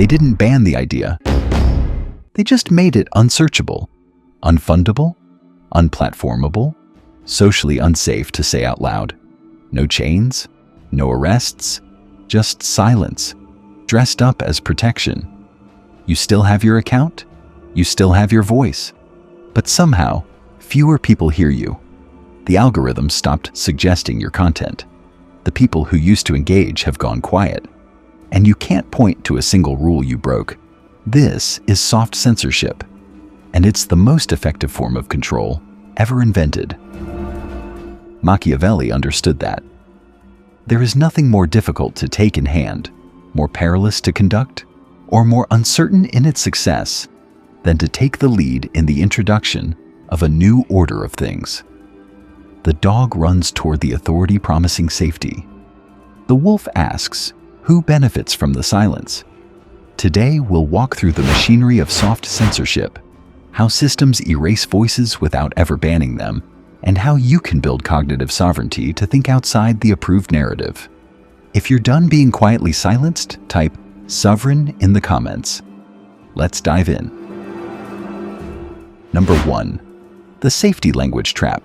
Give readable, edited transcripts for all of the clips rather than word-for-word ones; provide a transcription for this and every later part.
They didn't ban the idea. They just made it unsearchable, unfundable, unplatformable, socially unsafe to say out loud. No chains, no arrests, just silence, dressed up as protection. You still have your account, you still have your voice, but somehow fewer people hear you. The algorithm stopped suggesting your content. The people who used to engage have gone quiet, and you can't point to a single rule you broke. This is soft censorship, and it's the most effective form of control ever invented. Machiavelli understood that. There is nothing more difficult to take in hand, more perilous to conduct, or more uncertain in its success than to take the lead in the introduction of a new order of things. The dog runs toward the authority promising safety. The wolf asks, who benefits from the silence? Today we'll walk through the machinery of soft censorship, how systems erase voices without ever banning them, and how you can build cognitive sovereignty to think outside the approved narrative. If you're done being quietly silenced, type sovereign in the comments. Let's dive in. Number 1. The safety language trap.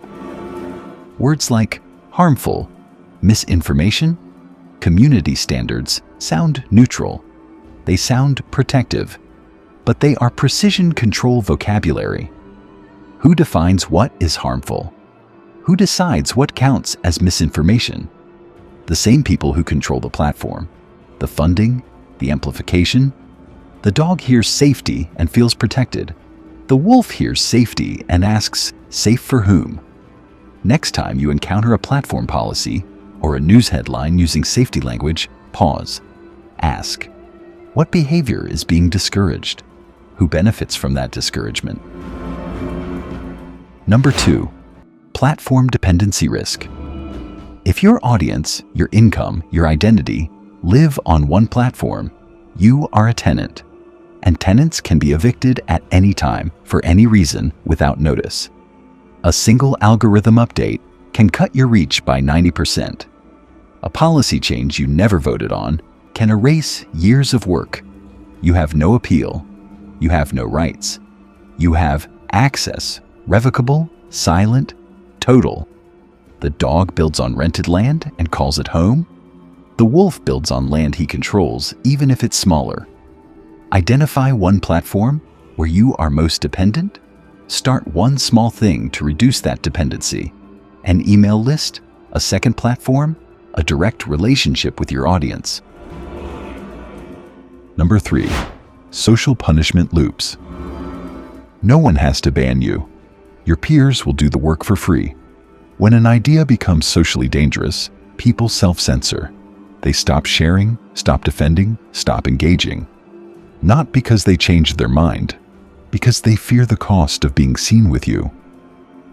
Words like harmful, misinformation, community standards sound neutral. They sound protective, but they are precision control vocabulary. Who defines what is harmful? Who decides what counts as misinformation? The same people who control the platform, the funding, the amplification. The dog hears safety and feels protected. The wolf hears safety and asks, safe for whom? Next time you encounter a platform policy or a news headline using safety language, pause. Ask, what behavior is being discouraged? Who benefits from that discouragement? Number 2. Platform dependency risk. If your audience, your income, your identity live on one platform, you are a tenant. And tenants can be evicted at any time for any reason without notice. A single algorithm update can cut your reach by 90%. A policy change you never voted on can erase years of work. You have no appeal. You have no rights. You have access, revocable, silent, total. The dog builds on rented land and calls it home. The wolf builds on land he controls, even if it's smaller. Identify one platform where you are most dependent. Start one small thing to reduce that dependency. An email list, a second platform, a direct relationship with your audience. Number 3. Social punishment loops. No one has to ban you. Your peers will do the work for free. When an idea becomes socially dangerous, people self-censor. They stop sharing, stop defending, stop engaging. Not because they changed their mind, because they fear the cost of being seen with you.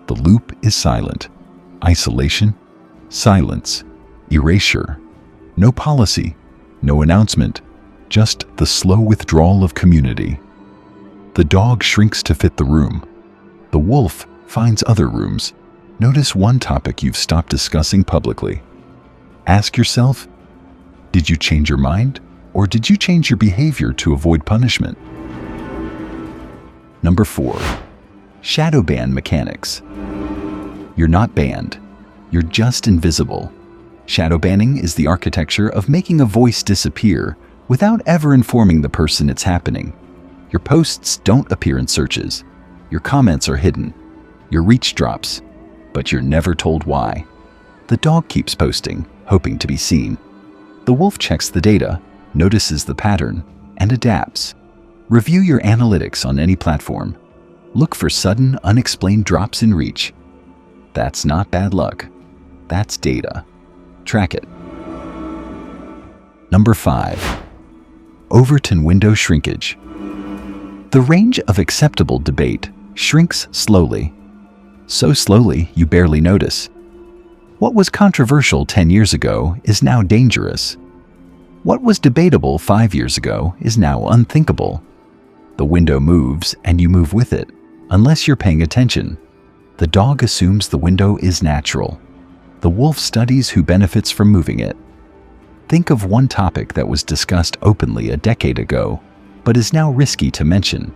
The loop is silent. Isolation, silence, erasure. No policy, no announcement, just the slow withdrawal of community. The dog shrinks to fit the room. The wolf finds other rooms. Notice one topic you've stopped discussing publicly. Ask yourself, did you change your mind, or did you change your behavior to avoid punishment? Number 4. Shadow ban mechanics. You're not banned. You're just invisible. Shadow banning is the architecture of making a voice disappear without ever informing the person it's happening. Your posts don't appear in searches. Your comments are hidden. Your reach drops, but you're never told why. The dog keeps posting, hoping to be seen. The wolf checks the data, notices the pattern, and adapts. Review your analytics on any platform. Look for sudden, unexplained drops in reach. That's not bad luck. That's data. Track it. Number 5. Overton window shrinkage. The range of acceptable debate shrinks slowly. So slowly you barely notice. What was controversial 10 years ago is now dangerous. What was debatable 5 years ago is now unthinkable. The window moves and you move with it, unless you're paying attention. The dog assumes the window is natural. The wolf studies who benefits from moving it. Think of one topic that was discussed openly a decade ago but is now risky to mention.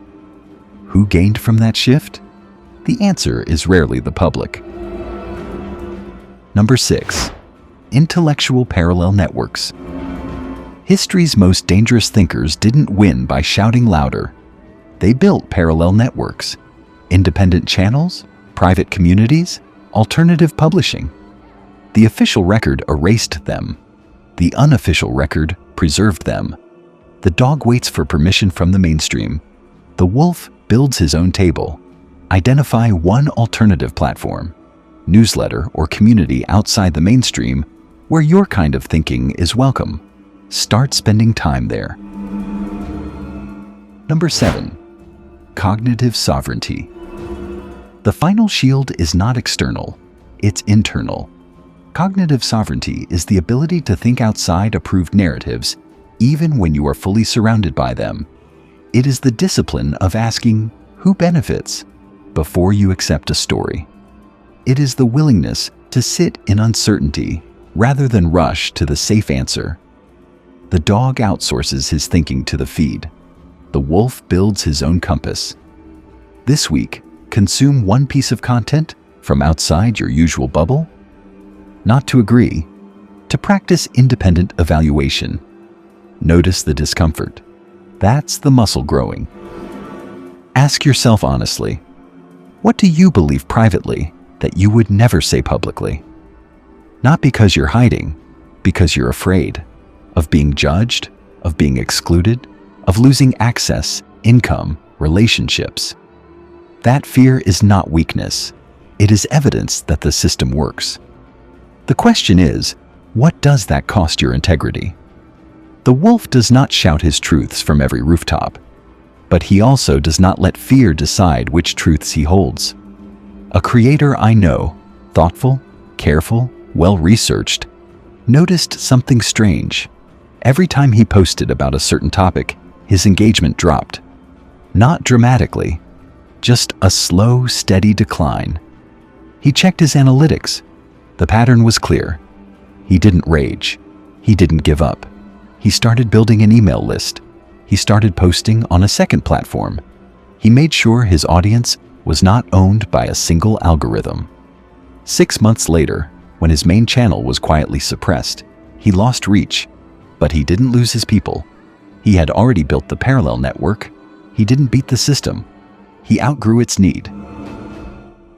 Who gained from that shift? The answer is rarely the public. Number 6. Intellectual parallel networks. History's most dangerous thinkers didn't win by shouting louder. They built parallel networks, independent channels, private communities, alternative publishing. The official record erased them. The unofficial record preserved them. The dog waits for permission from the mainstream. The wolf builds his own table. Identify one alternative platform, newsletter or community outside the mainstream where your kind of thinking is welcome. Start spending time there. Number 7. Cognitive sovereignty. The final shield is not external, it's internal. Cognitive sovereignty is the ability to think outside approved narratives, even when you are fully surrounded by them. It is the discipline of asking, who benefits, before you accept a story. It is the willingness to sit in uncertainty rather than rush to the safe answer. The dog outsources his thinking to the feed. The wolf builds his own compass. This week, consume one piece of content from outside your usual bubble. Not to agree, to practice independent evaluation. Notice the discomfort. That's the muscle growing. Ask yourself honestly, what do you believe privately that you would never say publicly? Not because you're hiding, because you're afraid of being judged, of being excluded, of losing access, income, relationships. That fear is not weakness. It is evidence that the system works. The question is, what does that cost your integrity? The wolf does not shout his truths from every rooftop, but he also does not let fear decide which truths he holds. A creator I know, thoughtful, careful, well-researched, noticed something strange. Every time he posted about a certain topic, his engagement dropped. Not dramatically, just a slow, steady decline. He checked his analytics. The pattern was clear. He didn't rage. He didn't give up. He started building an email list. He started posting on a second platform. He made sure his audience was not owned by a single algorithm. 6 months later, when his main channel was quietly suppressed, he lost reach, but he didn't lose his people. He had already built the parallel network. He didn't beat the system. He outgrew its need.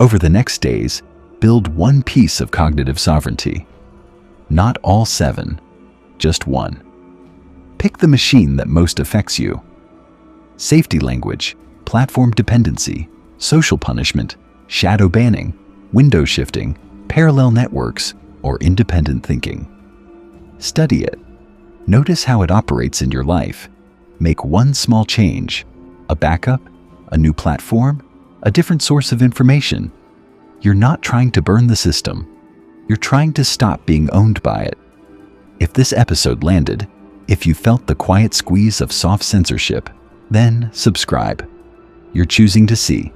Over the next days, build one piece of cognitive sovereignty. Not all 7, just one. Pick the machine that most affects you. Safety language, platform dependency, social punishment, shadow banning, window shifting, parallel networks, or independent thinking. Study it. Notice how it operates in your life. Make one small change, a backup, a new platform, a different source of information. You're not trying to burn the system. You're trying to stop being owned by it. If this episode landed, if you felt the quiet squeeze of soft censorship, then subscribe. You're choosing to see.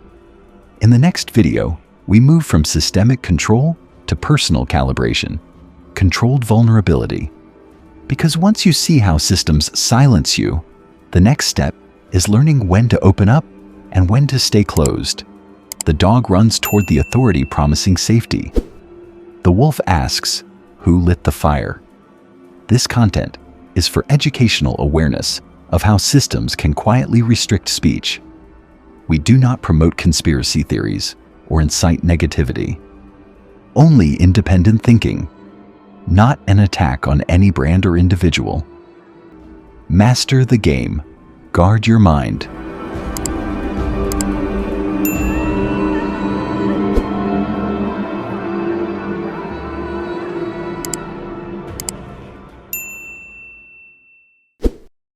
In the next video, we move from systemic control to personal calibration, controlled vulnerability. Because once you see how systems silence you, the next step is learning when to open up and when to stay closed. The dog runs toward the authority promising safety. The wolf asks, who lit the fire? This content is for educational awareness of how systems can quietly restrict speech. We do not promote conspiracy theories or incite negativity. Only independent thinking, not an attack on any brand or individual. Master the game. Guard your mind.